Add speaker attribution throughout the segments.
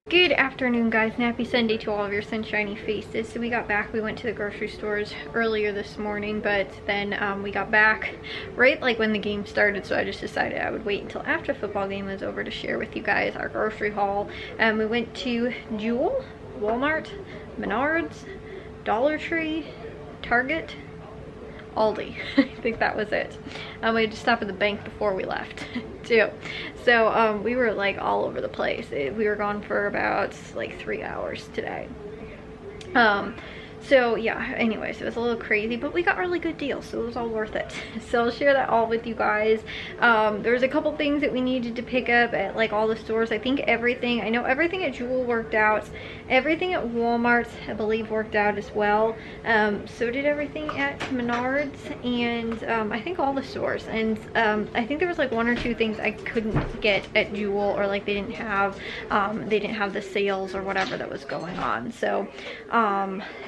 Speaker 1: Good afternoon, guys, and happy Sunday to all of your sunshiny faces. So we got back, we went to the grocery stores earlier this morning, but then we got back right like when the game started, so I just decided I would wait until after the football game was over to share with you guys our grocery haul. We went to Jewel, Walmart, Menards, Dollar Tree, Target, Aldi. I think that was it. We had to stop at the bank before we left too. So we were like all over the place. We were gone for about like 3 hours today. So yeah, anyways, it was a little crazy, but we got really good deals, so it was all worth it. So I'll share that all with you guys. There's a couple things that we needed to pick up at like all the stores. I think everything, I know everything at Jewel worked out. Everything at Walmart, I believe, worked out as well. So did everything at Menards and I think all the stores. And I think there was like 1 or 2 things I couldn't get at Jewel, or like they didn't have the sales or whatever that was going on. So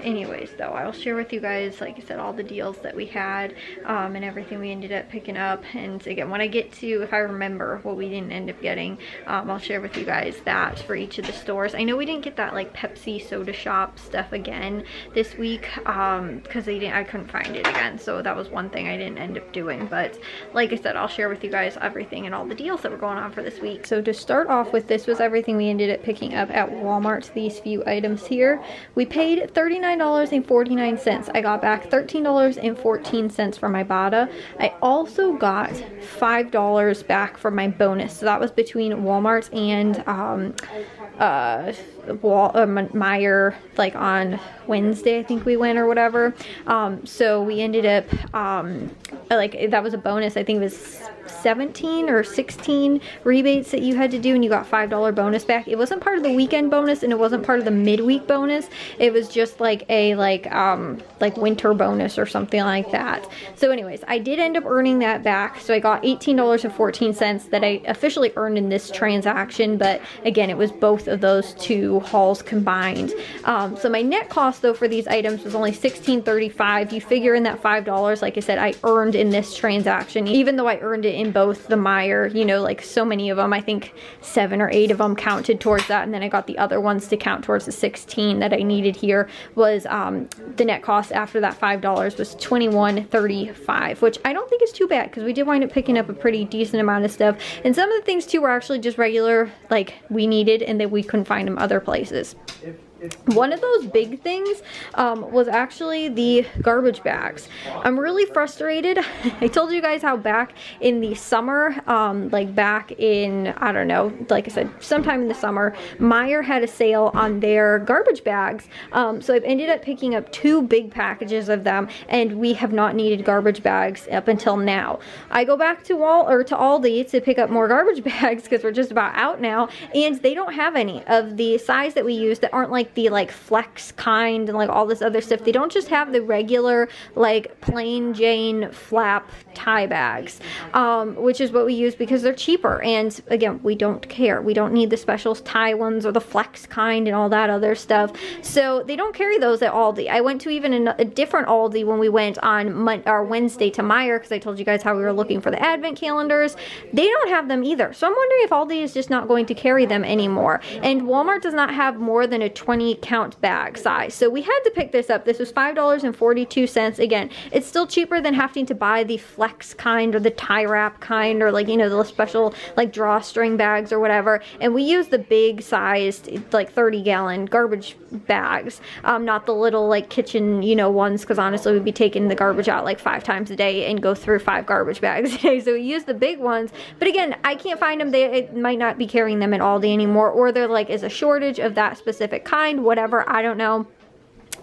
Speaker 1: anyways, though, I'll share with you guys, like I said, all the deals that we had and everything we ended up picking up. And again, when I get to, if I remember what we didn't end up getting, I'll share with you guys that for each of the stores. I know we didn't get that like Pepsi soda shop stuff again this week because I couldn't find it again, so that was one thing I didn't end up doing. But like I said, I'll share with you guys everything and all the deals that were going on for this week. So to start off with, this was everything we ended up picking up at Walmart. These few items here, we paid $39.49. I got back $13.14 for my Bada. I also got $5 back for my bonus, so that was between Walmart and Meijer, like on Wednesday I think we went, or whatever. So we ended up like that was a bonus. I think it was 17 or 16 rebates that you had to do, and you got $5 bonus back. It wasn't part of the weekend bonus, and it wasn't part of the midweek bonus. It was just like a like winter bonus or something like that. So anyways, I did end up earning that back, so I got $18.14 that I officially earned in this transaction. But again, it was both of those two hauls combined. So my net cost though for these items was only $16.35. You figure in that $5, like I said, I earned in this transaction, even though I earned it in both the Meijer, you know, like so many of them, I think 7 or 8 of them counted towards that, and then I got the other ones to count towards the 16 that I needed here. Was the net cost after that $5 was $21.35, which I don't think is too bad because we did wind up picking up a pretty decent amount of stuff, and some of the things too were actually just regular, like we needed and that we couldn't find them other places. One of those big things was actually the garbage bags. I'm really frustrated. I told you guys how back in the summer, like back in, I don't know, like I said, sometime in the summer, Meijer had a sale on their garbage bags. So I've ended up picking up 2 big packages of them, and we have not needed garbage bags up until now. I go back to Aldi to pick up more garbage bags because we're just about out now, and they don't have any of the size that we use that aren't like the like flex kind and like all this other stuff. They don't just have the regular like plain Jane flap tie bags, which is what we use because they're cheaper. And again, we don't care. We don't need the special tie ones or the flex kind and all that other stuff. So they don't carry those at Aldi. I went to even a different Aldi when we went on Wednesday to Meijer, because I told you guys how we were looking for the advent calendars. They don't have them either. So I'm wondering if Aldi is just not going to carry them anymore. And Walmart does not have more than a 20 count bag size. So we had to pick this up. This was $5.42. Again, it's still cheaper than having to buy the flex kind or the tie wrap kind, or like, you know, the special like drawstring bags or whatever. And we use the big sized like 30-gallon garbage bags, not the little like kitchen, you know, ones, because honestly we'd be taking the garbage out like 5 times a day and go through 5 garbage bags a day. So we use the big ones, but again, I can't find them. It might not be carrying them at Aldi anymore, or there like is a shortage of that specific kind, whatever, I don't know.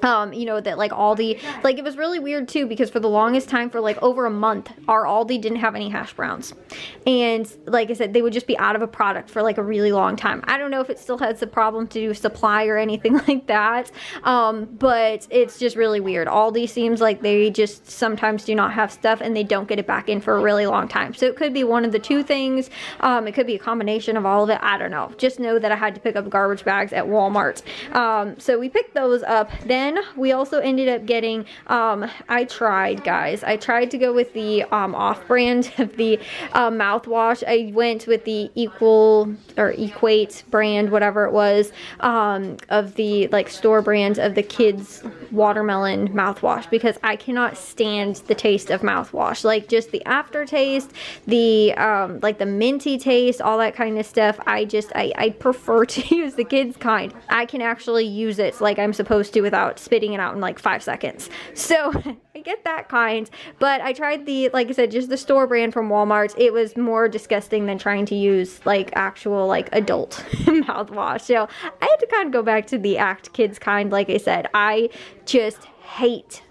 Speaker 1: You know, that like Aldi, like it was really weird too, because for the longest time, for like over a month, our Aldi didn't have any hash browns. And like I said, they would just be out of a product for like a really long time. I don't know if it still has a problem to do supply or anything like that. But it's just really weird. Aldi seems like they just sometimes do not have stuff and they don't get it back in for a really long time. So it could be one of the 2 things. It could be a combination of all of it. I don't know. Just know that I had to pick up garbage bags at Walmart. So we picked those up. Then then we also ended up getting, I tried to go with the off-brand of the mouthwash. I went with the Equate brand, whatever it was, of the like store brand of the kids watermelon mouthwash, because I cannot stand the taste of mouthwash. Like just the aftertaste, the like the minty taste, all that kind of stuff. I prefer to use the kids kind. I can actually use it like I'm supposed to without spitting it out in like 5 seconds. So I get that kind, but I tried the, like I said, just the store brand from Walmart. It was more disgusting than trying to use like actual like adult mouthwash. So I had to kind of go back to the Act Kids kind. Like I said, I just hate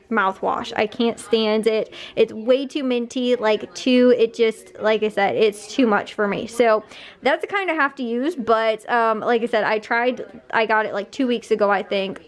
Speaker 1: mouthwash. I can't stand it. It's way too minty, it just, like I said, it's too much for me. So that's the kind I have to use. But like I said, I got it like 2 weeks ago, I think.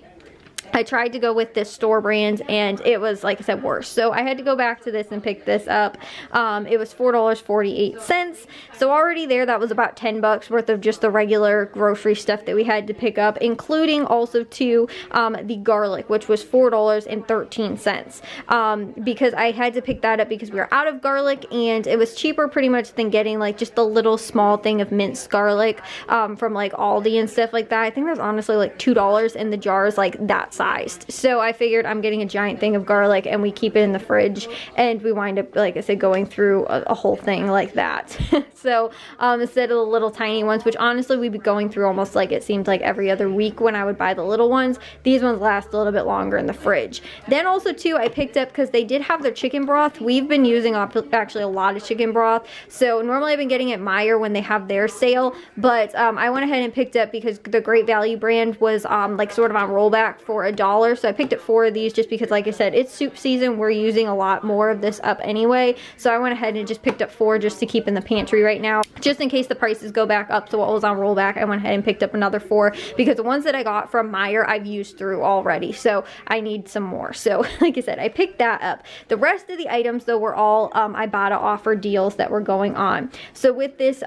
Speaker 1: I tried to go with this store brand and it was, like I said, worse. So I had to go back to this and pick this up. It was $4.48. So already there, that was about 10 bucks worth of just the regular grocery stuff that we had to pick up, including also too the garlic, which was $4.13. Because I had to pick that up because we were out of garlic, and it was cheaper pretty much than getting like just a little small thing of minced garlic from like Aldi and stuff like that. I think that was honestly like $2, and the jar is like that sized. So I figured I'm getting a giant thing of garlic, and we keep it in the fridge, and we wind up, like I said, going through a whole thing like that. So instead of the little tiny ones, which honestly we'd be going through almost like it seemed like every other week when I would buy the little ones, these ones last a little bit longer in the fridge. Then also too, I picked up, because they did have their chicken broth. We've been using actually a lot of chicken broth. So normally I've been getting at Meijer when they have their sale, but I went ahead and picked up, because the Great Value brand was like sort of on rollback for $1. So I picked up 4 of these just because, like I said, it's soup season. We're using a lot more of this up anyway. So I went ahead and just picked up 4 just to keep in the pantry right now, just in case the prices go back up to what was on rollback. I went ahead and picked up another 4 because the ones that I got from Meijer I've used through already, so I need some more. So like I said, I picked that up. The rest of the items though were all Ibotta offer deals that were going on. So with this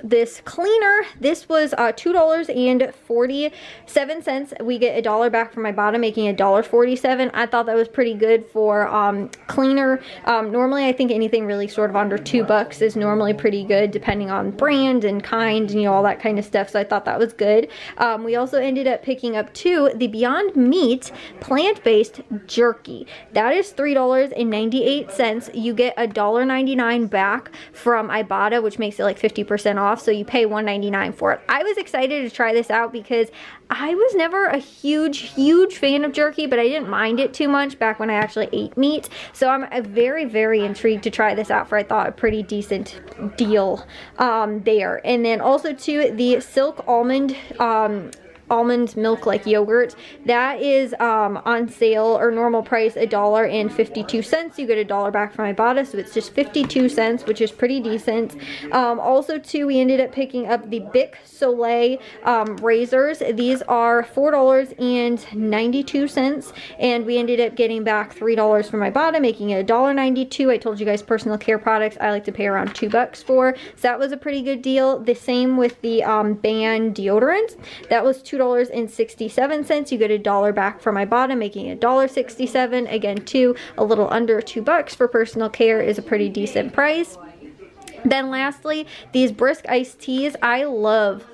Speaker 1: this cleaner, this was $2.47. We get $1 back from Ibotta, making $1.47. I thought that was pretty good for cleaner. Normally I think anything really sort of under $2 is normally pretty good, depending on brand and kind and, you know, all that kind of stuff. So I thought that was good. We also ended up picking up too the Beyond Meat plant-based jerky. That is $3.98. You get $1.99 back from Ibotta, which makes it like 50% off. So you pay $1.99 for it. I was excited to try this out because I was never a huge fan of jerky, but I didn't mind it too much back when I actually ate meat. So I'm very intrigued to try this out for, I thought, a pretty decent deal there. And then also too, the Silk almond milk like yogurt, that is on sale, or normal price $1.52. You get $1 back from Ibotta, so it's just 52 cents, which is pretty decent. Also too, we ended up picking up the Bic Soleil razors. These are $4.92, and we ended up getting back $3 from Ibotta, making it $1.92. I told you guys, personal care products I like to pay around $2 for, so that was a pretty good deal. The same with the Ban deodorant. That was $2.67. You get $1 back from Ibotta, making it $1.67. Again, too, a little under $2 for personal care is a pretty decent price. Then lastly, these Brisk iced teas. I love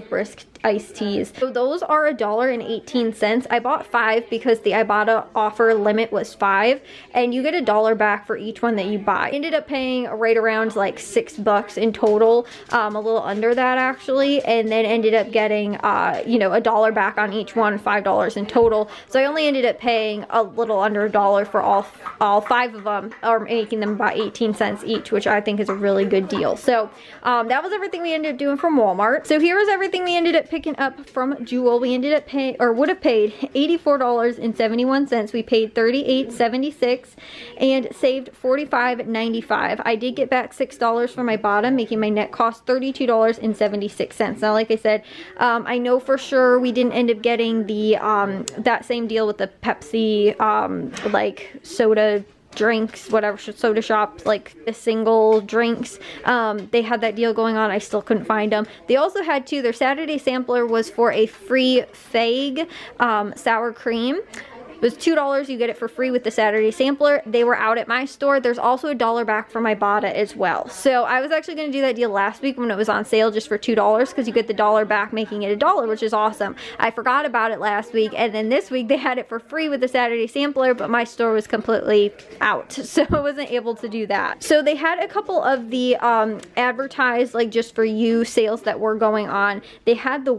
Speaker 1: Brisk iced teas. So those are $1.18. I bought 5 because the Ibotta offer limit was 5, and you get $1 back for each one that you buy. I ended up paying right around like $6 in total, a little under that actually, and then ended up getting you know, $1 back on each one, $5 in total. So I only ended up paying a little under $1 for all 5 of them, or making them about 18 cents each, which I think is a really good deal. So that was everything we ended up doing from Walmart. So here was everything we ended up picking up from Jewel. We ended up paying, or would have paid, $84.71. We paid $38.76 and saved $45.95. I did get back $6 from Ibotta, making my net cost $32.76. Now, like I said, I know for sure we didn't end up getting the that same deal with the Pepsi like soda drinks, whatever, soda shop, like the single drinks. They had that deal going on. I still couldn't find them. They also had too, their Saturday sampler was for a free Fag sour cream. It was $2. You get it for free with the Saturday sampler. They were out at my store. There's also $1 back for my Bada as well. So I was actually going to do that deal last week when it was on sale just for $2 because you get the $1 back, making it $1, which is awesome. I forgot about it last week, and then this week they had it for free with the Saturday sampler, but my store was completely out, so I wasn't able to do that. So they had a couple of the advertised, like, just for you sales that were going on. They had the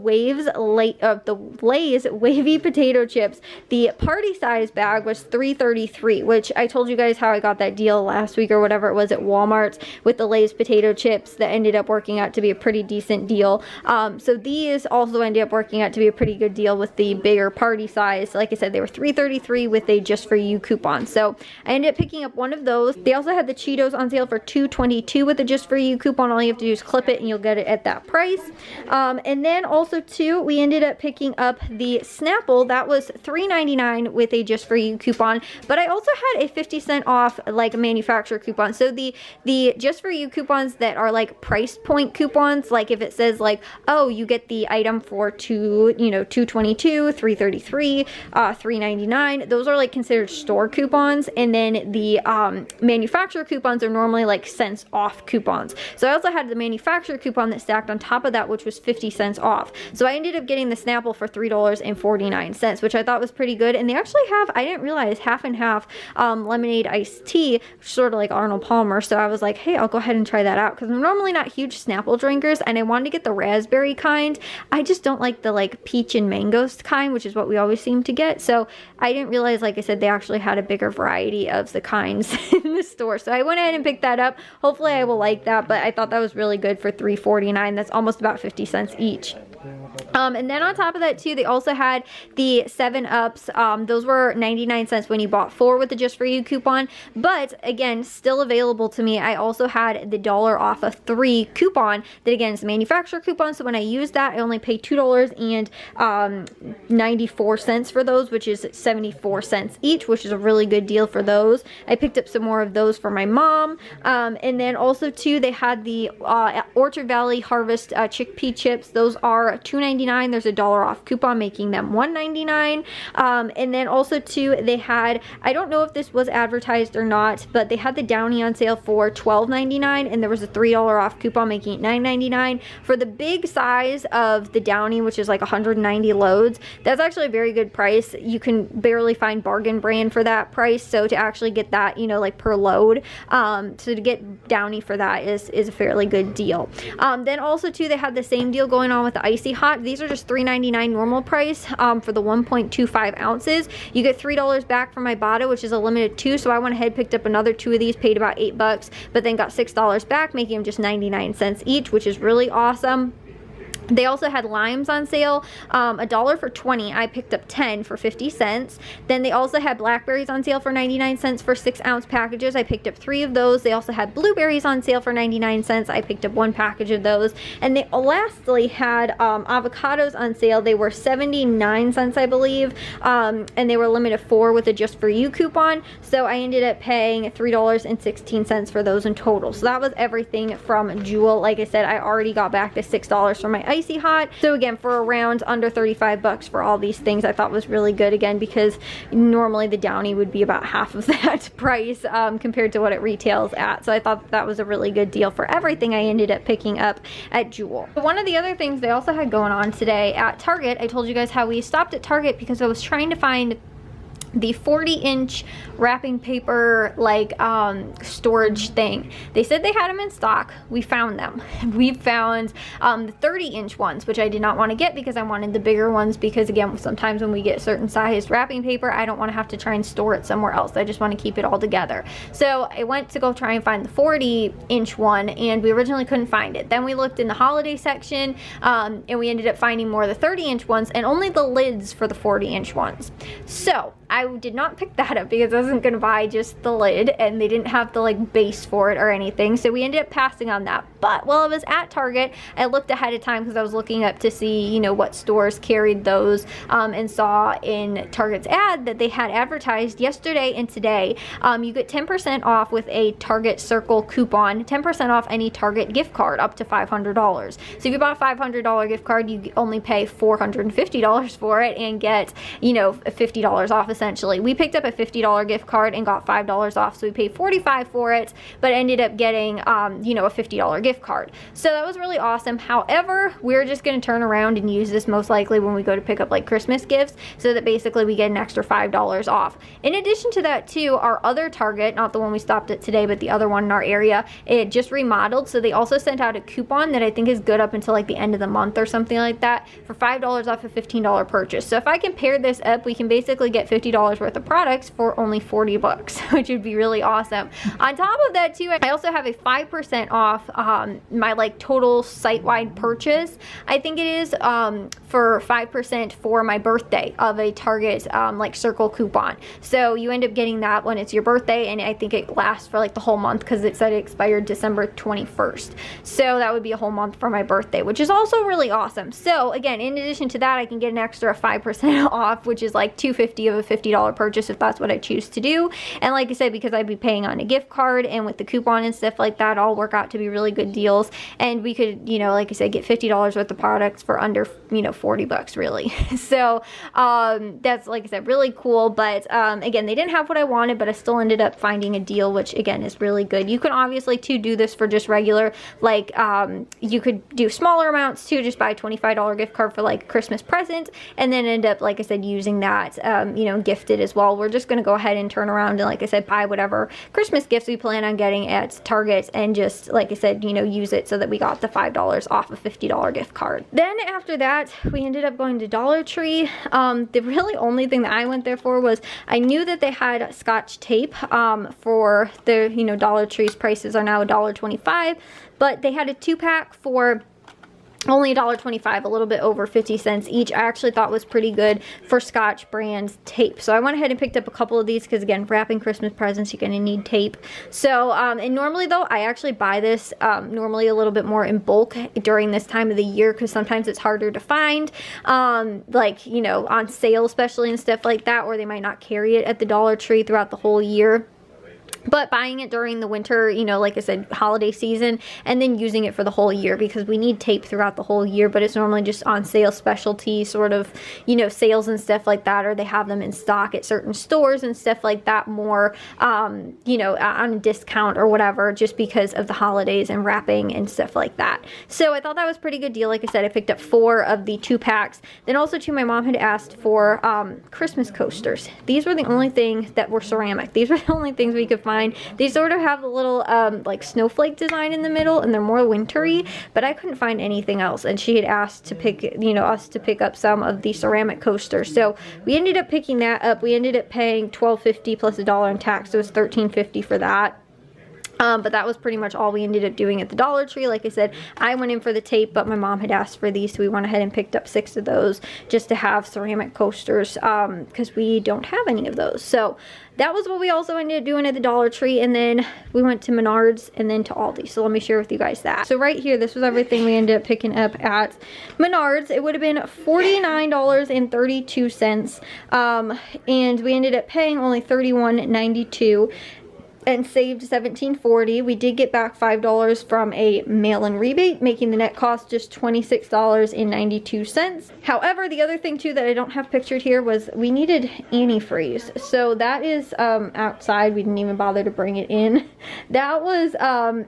Speaker 1: Lay's wavy potato chips. The party size bag was $3.33, which I told you guys how I got that deal last week or whatever it was at Walmart with the Lay's potato chips that ended up working out to be a pretty decent deal. So these also ended up working out to be a pretty good deal with the bigger party size. Like I said, they were $3.33 with a just for you coupon. So I ended up picking up one of those. They also had the Cheetos on sale for $2.22 with a just for you coupon. All you have to do is clip it and you'll get it at that price. And then also too, we ended up picking up the Snapple. That was $3.99 with a just for you coupon, but I also had a 50-cent off like manufacturer coupon. So the just for you coupons that are like price point coupons, like if it says like, oh, you get the item for $2.22, $3.33, $3.99, those are like considered store coupons. And then the manufacturer coupons are normally like cents off coupons. So I also had the manufacturer coupon that stacked on top of that, which was 50 cents off. So I ended up getting the Snapple for $3.49, which I thought was pretty good. And they actually have, I didn't realize, half and half lemonade iced tea, sort of like Arnold Palmer. So I was like, hey, I'll go ahead and try that out because I'm normally not huge Snapple drinkers, and I wanted to get the raspberry kind. I just don't like the like peach and mangoes kind, which is what we always seem to get. So I didn't realize, like I said, they actually had a bigger variety of the kinds in the store. So I went ahead and picked that up. Hopefully I will like that, but I thought that was really good for $3.49. That's almost about 50 cents each. And then on top of that too, they also had the 7-Ups. Those were 99 cents when you bought 4 with the just for you coupon, but again, still available to me. I also had the $1 off of 3 coupon that again is a manufacturer coupon. So when I used that, I only paid $2.94 for those, which is 74 cents each, which is a really good deal for those. I picked up some more of those for my mom. And then also too, they had the Orchard Valley Harvest chickpea chips. Those are $2.99. There's a $1 off coupon, making them $1.99. And then also too, they had, I don't know if this was advertised or not, but they had the Downy on sale for $12.99, and there was a $3 off coupon, making it $9.99 for the big size of the Downy, which is like 190 loads. That's actually a very good price. You can barely find bargain brand for that price. So to actually get that, you know, like per load, so to get Downy for that is a fairly good deal. Then also too, they had the same deal going on with the Icy Hot. These are just $3.99 normal price for the 1.25 ounces. You get $3 back from my Bada, which is a limited 2. So I went ahead, picked up another 2 of these, paid about $8, but then got $6 back, making them just 99 cents each, which is really awesome. They also had limes on sale, $1 for 20. I picked up 10 for 50 cents. Then they also had blackberries on sale for 99 cents for 6-ounce packages. I picked up 3 of those. They also had blueberries on sale for 99 cents. I picked up 1 package of those. And they lastly had avocados on sale. They were 79 cents, I believe, and they were limited 4 with a just for you coupon. So I ended up paying $3.16 for those in total. So that was everything from Jewel. Like I said, I already got back to $6 for my Icy Hot. So again, for around under 35 bucks for all these things, I thought was really good, again, because normally the Downy would be about half of that price compared to what it retails at. So I thought that was a really good deal for everything I ended up picking up at Jewel. One of the other things they also had going on today at Target, I told you guys how we stopped at Target because I was trying to find the 40-inch wrapping paper like storage thing. They said they had them in stock. We found them. We found the 30-inch ones, which I did not want to get because I wanted the bigger ones, because again, sometimes when we get certain sized wrapping paper, I don't want to have to try and store it somewhere else. I just want to keep it all together. So I went to go try and find the 40-inch one, and we originally couldn't find it. Then we looked in the holiday section, and we ended up finding more of the 30-inch ones and only the lids for the 40-inch ones. So I did not pick that up because I wasn't going to buy just the lid, and they didn't have the like base for it or anything. So we ended up passing on that. But while I was at Target, I looked ahead of time because I was looking up to see, you know, what stores carried those, and saw in Target's ad that they had advertised yesterday and today. You get 10% off with a Target Circle coupon, 10% off any Target gift card up to $500. So if you bought a $500 gift card, you only pay $450 for it and get, you know, $50 off essentially. We picked up a $50 gift card and got $5 off, so we paid $45 for it, but ended up getting, you know, a $50 gift card. So that was really awesome. However, we're just going to turn around and use this most likely when we go to pick up like Christmas gifts, so that basically we get an extra $5 off. In addition to that too, our other Target, not the one we stopped at today, but the other one in our area, it just remodeled, so they also sent out a coupon that I think is good up until like the end of the month or something like that for $5 off a $15 purchase. So if I can pair this up, we can basically get $50 worth of products for only 40 bucks, which would be really awesome. On top of that too, I also have a 5% off my like total site-wide purchase. I think it is for 5% for my birthday of a Target like Circle coupon. So you end up getting that when it's your birthday, and I think it lasts for like the whole month because it said it expired December 21st. So that would be a whole month for my birthday, which is also really awesome. So again, in addition to that, I can get an extra 5% off, which is like $250 of a $50 purchase if that's what I choose to do. And like I said, because I'd be paying on a gift card and with the coupon and stuff like that, all work out to be really good deals. And we could, you know, like I said, get $50 worth of products for under, you know, 40 bucks really. So that's, like I said, really cool. But again, they didn't have what I wanted, but I still ended up finding a deal, which again is really good. You can obviously too do this for just regular, like you could do smaller amounts too, just buy a $25 gift card for like Christmas present, and then end up, like I said, using that, you know, gifted as well. We're just going to go ahead and turn around and, like I said, buy whatever Christmas gifts we plan on getting at Target, and just, like I said, you know, use it so that we got the $5 off a $50 gift card. Then after that, we ended up going to Dollar Tree. The really only thing that I went there for was I knew that they had Scotch tape for the, you know, Dollar Tree's prices are now $1.25, but they had a 2-pack for only $1.25, a little bit over 50 cents each. I actually thought was pretty good for Scotch brand tape. So I went ahead and picked up a couple of these because, again, wrapping Christmas presents, you're going to need tape. So, and normally though, I actually buy this normally a little bit more in bulk during this time of the year because sometimes it's harder to find, like, you know, on sale especially and stuff like that, or they might not carry it at the Dollar Tree throughout the whole year. But buying it during the winter, you know, like I said, holiday season, and then using it for the whole year because we need tape throughout the whole year, but it's normally just on sale, specialty sort of, you know, sales and stuff like that, or they have them in stock at certain stores and stuff like that more, you know, on a discount or whatever, just because of the holidays and wrapping and stuff like that. So I thought that was a pretty good deal. Like I said, I picked up 4 of the 2-packs. Then also too, my mom had asked for Christmas coasters. These were the only things that were ceramic. These were the only things we could find. They sort of have a little like snowflake design in the middle, and they're more wintry, but I couldn't find anything else, and she had asked to pick, you know, us to pick up some of the ceramic coasters. So we ended up picking that up. We ended up paying $12.50 plus $1 in tax, so it was $13.50 for that. But that was pretty much all we ended up doing at the Dollar Tree. Like I said, I went in for the tape, but my mom had asked for these, so we went ahead and picked up 6 of those just to have ceramic coasters because we don't have any of those. So that was what we also ended up doing at the Dollar Tree, and then we went to Menards and then to Aldi. So let me share with you guys that. So right here, this was everything we ended up picking up at Menards. It would have been $49.32, and we ended up paying only $31.92. and saved $17.40. We did get back $5 from a mail-in rebate, making the net cost just $26.92. However, the other thing too that I don't have pictured here was we needed antifreeze. So that is outside. We didn't even bother to bring it in. That was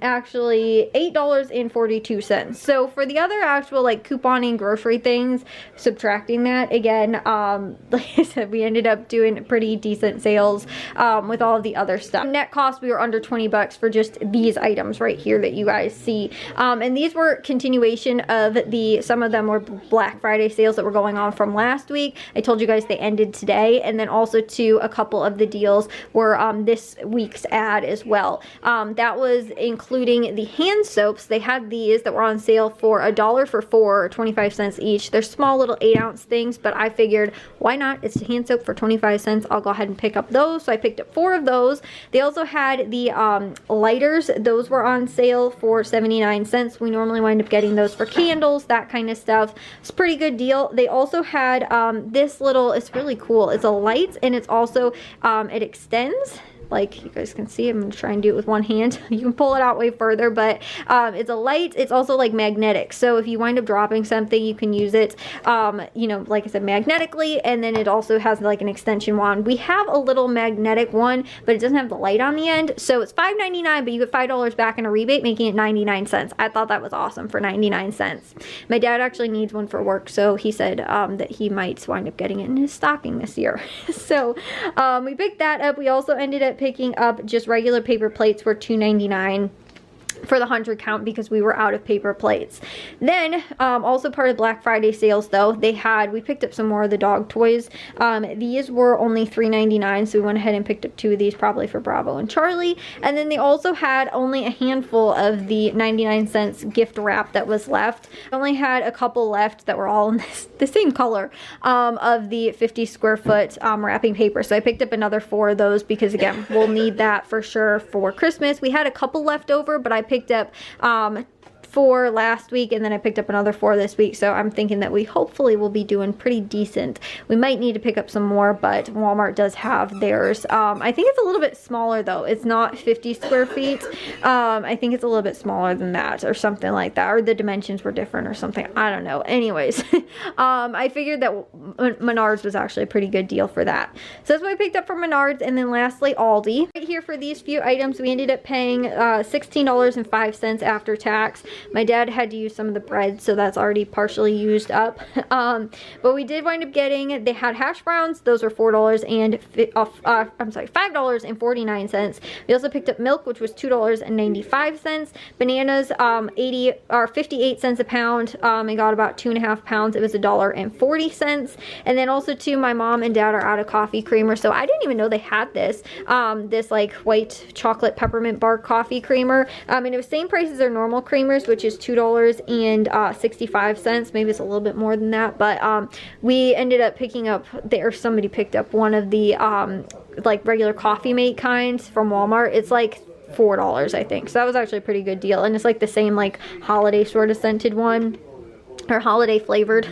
Speaker 1: actually $8.42. So for the other actual like couponing grocery things, subtracting that again, like I said, we ended up doing pretty decent sales with all of the other stuff. Net cost, we were under 20 bucks for just these items right here that you guys see. And these were continuation of some of them were Black Friday sales that were going on from last week. I told you guys they ended today. And then also too, a couple of the deals were this week's ad as well. That was including the hand soaps. They had these that were on sale for $1 for 4 or 25 cents each. They're small little 8-ounce things, but I figured why not? It's a hand soap for 25 cents. I'll go ahead and pick up those. So I picked up 4 of those. They also had the lighters. Those were on sale for 79 cents. We normally wind up getting those for candles, that kind of stuff. It's a pretty good deal. They also had this little, it's really cool. It's a light, and it's also, it extends. Like you guys can see, I'm gonna try and do it with one hand. You can pull it out way further, but it's a light. It's also like magnetic, so if you wind up dropping something, you can use it, you know, like I said, magnetically. And then it also has like an extension wand. We have a little magnetic one, but it doesn't have the light on the end, so it's $5.99, but you get $5 back in a rebate, making it 99 cents. I thought that was awesome for 99 cents. My dad actually needs one for work, so he said that he might wind up getting it in his stocking this year. So we picked that up. We also ended up picking up just regular paper plates for $2.99 for the 100 count, because we were out of paper plates. Then also part of Black Friday sales though, we picked up some more of the dog toys. These were only $3.99, so we went ahead and picked up 2 of these, probably for Bravo and Charlie. And then they also had only a handful of the 99 cents gift wrap that was left. I only had a couple left that were all in the same color of the 50 square foot wrapping paper. So I picked up another 4 of those, because again, we'll need that for sure for Christmas. We had a couple left over, but I picked up 4 last week, and then I picked up another 4 this week, so I'm thinking that we hopefully will be doing pretty decent. We might need to pick up some more, but Walmart does have theirs. I think it's a little bit smaller though. It's not 50 square feet. I think it's a little bit smaller than that, or something like that, or the dimensions were different or something. I don't know. Anyways, I figured that Menards was actually a pretty good deal for that. So that's what I picked up from Menards. And then lastly, Aldi. Right here for these few items, we ended up paying $16.05 after tax. My dad had to use some of the bread, so that's already partially used up. But we did wind up getting, they had hash browns. Those were $5.49. We also picked up milk, which was $2.95. Bananas, 58 cents a pound. And got about 2.5 pounds. It was $1.40. And then also too, my mom and dad are out of coffee creamer, so I didn't even know they had this. This like white chocolate peppermint bark coffee creamer. And it was same price as their normal creamers, which is $2.65. Maybe it's a little bit more than that, but we ended up picking up, somebody picked up one of the like regular coffee mate kinds from Walmart. It's like $4, I think, so that was actually a pretty good deal. And it's like the same like holiday sort of scented one, or holiday flavored.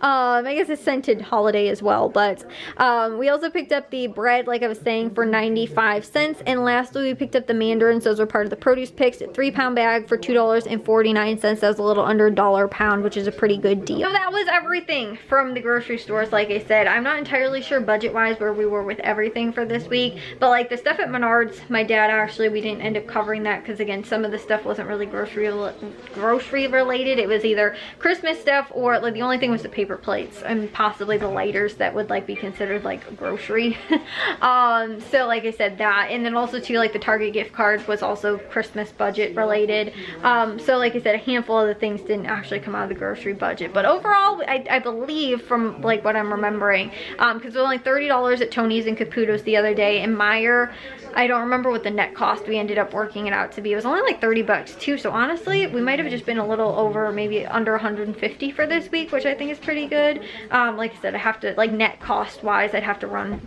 Speaker 1: I guess it's scented holiday as well. But we also picked up the bread, like I was saying, for 95 cents. And lastly, we picked up the mandarins. Those were part of the produce picks. A 3-pound bag for $2.49. That was a little under $1 a pound, which is a pretty good deal. So that was everything from the grocery stores. Like I said, I'm not entirely sure budget wise where we were with everything for this week, but like the stuff at Menards, my dad actually, we didn't end up covering that, because again, some of the stuff wasn't really grocery related. It was either Christmas stuff, or like the only thing was the paper plates and possibly the lighters that would like be considered like grocery. So like I said, that, and then also too, like the Target gift card was also Christmas budget related. So like I said, a handful of the things didn't actually come out of the grocery budget, but overall I believe, from like what I'm remembering, because it was only $30 at Tony's and Caputo's the other day, and Meijer, I don't remember what the net cost we ended up working it out to be. It was only like 30 bucks too, so honestly we might have just been a little over, maybe under 150 for this week, which I think is pretty good. Like I said, I have to, like net cost wise, I'd have to run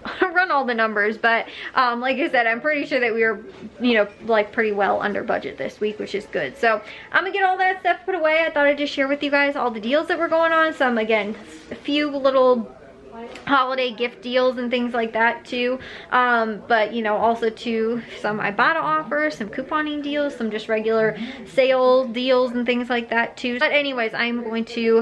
Speaker 1: all the numbers, but like I said, I'm pretty sure that we were, you know, like pretty well under budget this week, which is good. So I'm gonna get all that stuff put away. I thought I'd just share with you guys all the deals that were going on. Some, again, a few little holiday gift deals and things like that too, but you know, also too, some Ibotta offers, some couponing deals, some just regular sale deals and things like that too. But anyways, I'm going to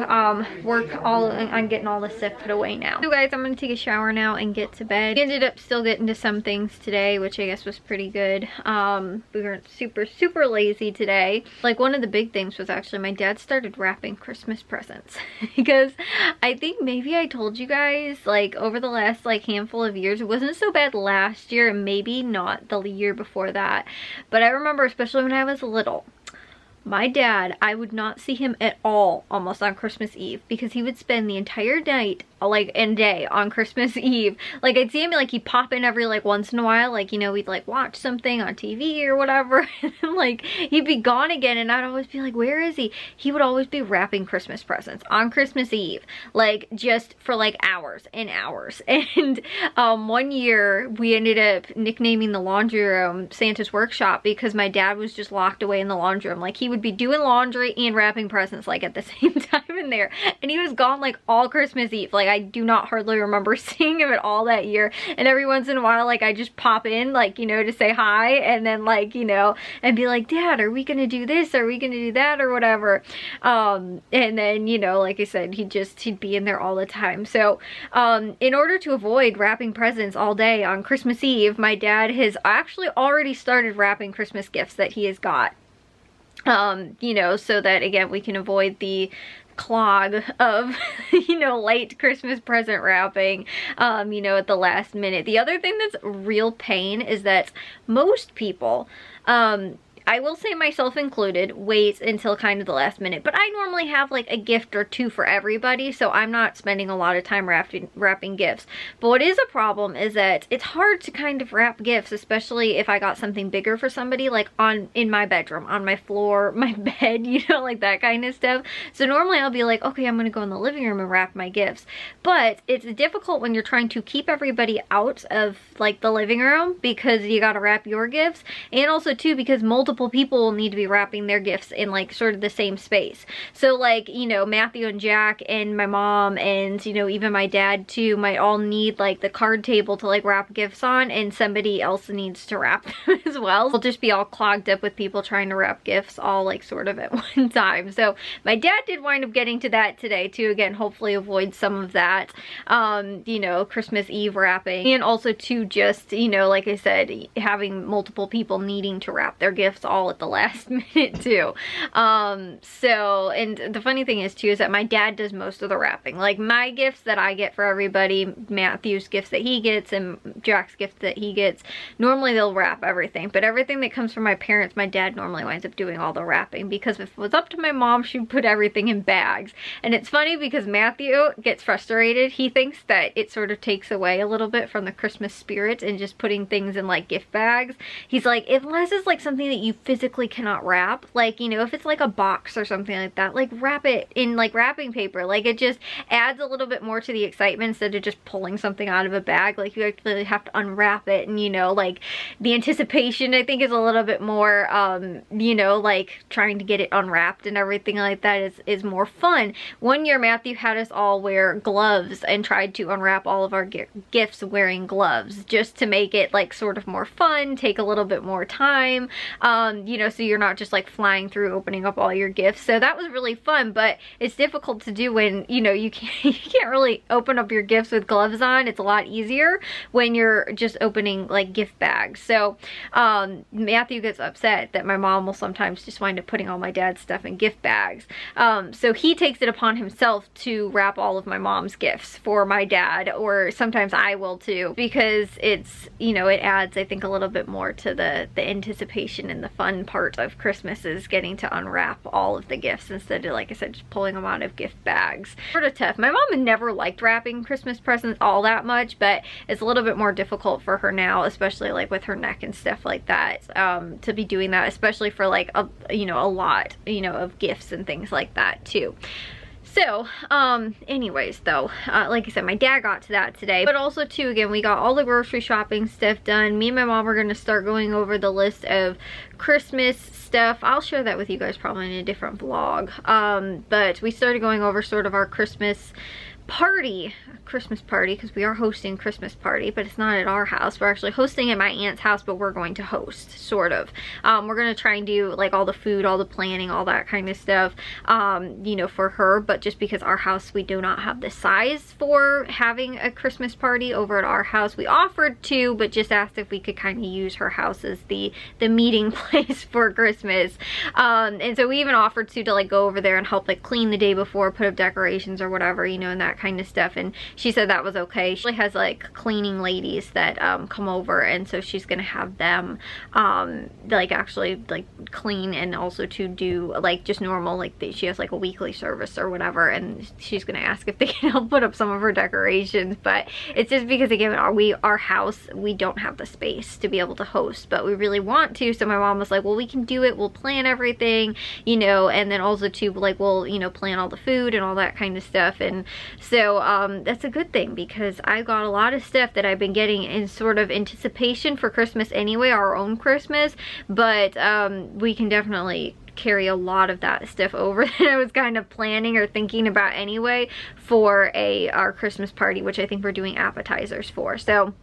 Speaker 1: work on getting all this stuff put away now. So guys, I'm gonna take a shower now and get to bed. We ended up still getting to some things today, which I guess was pretty good. We weren't super lazy today. Like one of the big things was actually my dad started wrapping Christmas presents because I think maybe I told you guys, like over the last like handful of years, it wasn't so bad last year and maybe not the year before that, but I remember, especially when I was little, my dad, I would not see him at all almost on Christmas Eve, because he would spend the entire night like in day on Christmas Eve. Like I'd see him, like he'd pop in every like once in a while, like, you know, we'd like watch something on TV or whatever, and then like he'd be gone again, and I'd always be like, where is he? He would always be wrapping Christmas presents on Christmas Eve, like just for like hours and hours. And one year we ended up nicknaming the laundry room Santa's workshop, because my dad was just locked away in the laundry room. Like he would be doing laundry and wrapping presents like at the same time in there, and he was gone like all Christmas Eve. Like I do not hardly remember seeing him at all that year, and every once in a while like I just pop in, like, you know, to say hi, and then like, you know, and be like, Dad, are we gonna do this, are we gonna do that, or whatever. And then, you know, like I said, he'd be in there all the time. So in order to avoid wrapping presents all day on Christmas Eve, my dad has actually already started wrapping Christmas gifts that he has got, you know, so that again we can avoid the clog of you know, late Christmas present wrapping, you know, at the last minute. The other thing that's real pain is that most people, I will say myself included, wait until kind of the last minute, but I normally have like a gift or two for everybody, so I'm not spending a lot of time wrapping gifts. But what is a problem is that it's hard to kind of wrap gifts, especially if I got something bigger for somebody, like in my bedroom, on my floor, my bed, you know, like that kind of stuff. So normally I'll be like, okay, I'm gonna go in the living room and wrap my gifts. But it's difficult when you're trying to keep everybody out of like the living room, because you gotta wrap your gifts, and also too because multiple people will need to be wrapping their gifts in like sort of the same space. So like, you know, Matthew and Jack and my mom and, you know, even my dad too might all need like the card table to like wrap gifts on, and somebody else needs to wrap them as well. We'll just be all clogged up with people trying to wrap gifts all like sort of at one time. So my dad did wind up getting to that today too, again, hopefully avoid some of that, you know, Christmas Eve wrapping, and also too just, you know, like I said, having multiple people needing to wrap their gifts all at the last minute too. So, and the funny thing is too, is that my dad does most of the wrapping. Like my gifts that I get for everybody, Matthew's gifts that he gets, and Jack's gift that he gets, normally they'll wrap everything. But everything that comes from my parents, my dad normally winds up doing all the wrapping, because if it was up to my mom, she'd put everything in bags. And it's funny because Matthew gets frustrated. He thinks that it sort of takes away a little bit from the Christmas spirit and just putting things in like gift bags. He's like, unless it's like something that you physically cannot wrap, like, you know, if it's like a box or something like that, like wrap it in like wrapping paper. Like it just adds a little bit more to the excitement instead of just pulling something out of a bag. Like you actually have to unwrap it, and, you know, like the anticipation I think is a little bit more, you know, like trying to get it unwrapped and everything like that is more fun. One year Matthew had us all wear gloves and tried to unwrap all of our gifts wearing gloves, just to make it like sort of more fun, take a little bit more time, you know, so you're not just like flying through opening up all your gifts. So that was really fun, but it's difficult to do when, you know, you can't really open up your gifts with gloves on. It's a lot easier when you're just opening like gift bags. So Matthew gets upset that my mom will sometimes just wind up putting all my dad's stuff in gift bags. So he takes it upon himself to wrap all of my mom's gifts for my dad, or sometimes I will too, because it's, you know, it adds I think a little bit more to the anticipation, and the fun part of Christmas is getting to unwrap all of the gifts instead of, like I said, just pulling them out of gift bags. Sort of tough. My mom never liked wrapping Christmas presents all that much, but it's a little bit more difficult for her now, especially like with her neck and stuff like that, to be doing that, especially for like a, you know, a lot, you know, of gifts and things like that too. So, anyways though, like I said, my dad got to that today, but also too, again, we got all the grocery shopping stuff done. Me and my mom are going to start going over the list of Christmas stuff. I'll share that with you guys probably in a different vlog. But we started going over sort of our Christmas party, because we are hosting a Christmas party, but it's not at our house. We're actually hosting at my aunt's house, but we're going to host, sort of. We're going to try and do like all the food, all the planning, all that kind of stuff, you know, for her. But just because our house, we do not have the size for having a Christmas party over at our house. We offered to, but just asked if we could kind of use her house as the meeting place for Christmas. And so we even offered to like go over there and help like clean the day before, put up decorations or whatever, you know, and that that kind of stuff, and she said that was okay. She has like cleaning ladies that come over, and so she's gonna have them like actually like clean, and also to do like just normal, like she has like a weekly service or whatever, and she's gonna ask if they can help put up some of her decorations. But it's just because again, our house, we don't have the space to be able to host, but we really want to. So my mom was like, well, we can do it, we'll plan everything, you know, and then also too, like, we'll, you know, plan all the food and all that kind of stuff. And so that's a good thing, because I got a lot of stuff that I've been getting in sort of anticipation for Christmas anyway, our own Christmas, but we can definitely carry a lot of that stuff over that I was kind of planning or thinking about anyway for our Christmas party, which I think we're doing appetizers for. So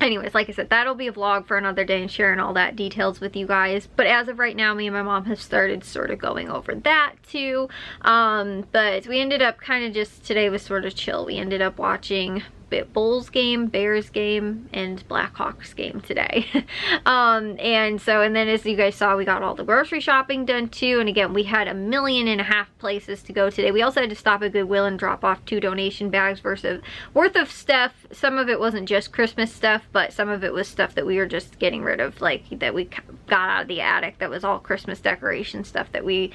Speaker 1: anyways, like I said, that'll be a vlog for another day and sharing all that details with you guys. But as of right now, me and my mom have started sort of going over that too. But we ended up kind of just, today was sort of chill. We ended up watching Bulls game, Bears game, and Blackhawks game today. And then as you guys saw, we got all the grocery shopping done too. And again, we had 1.5 million places to go today. We also had to stop at Goodwill and drop off 2 donation bags worth of stuff. Some of it wasn't just Christmas stuff, but some of it was stuff that we were just getting rid of, like that we got out of the attic that was all Christmas decoration stuff that we,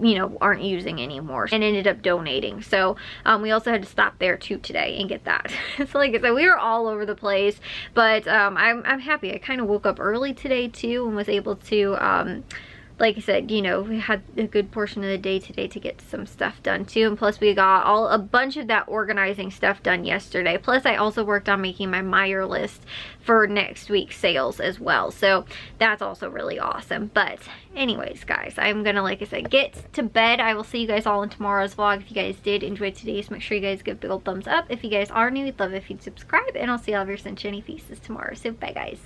Speaker 1: you know, aren't using anymore, and ended up donating. So we also had to stop there too today and get that. So like I said, we were all over the place, but I'm happy. I kind of woke up early today too and was able to like I said, you know, we had a good portion of the day today to get some stuff done too. And plus we got a bunch of that organizing stuff done yesterday. Plus I also worked on making my Meijer list for next week's sales as well. So that's also really awesome. But anyways, guys, I'm gonna, like I said, get to bed. I will see you guys all in tomorrow's vlog. If you guys did enjoy today's, make sure you guys give a big old thumbs up. If you guys are new, we'd love if you'd subscribe, and I'll see all of your sunshiny faces tomorrow. So bye, guys.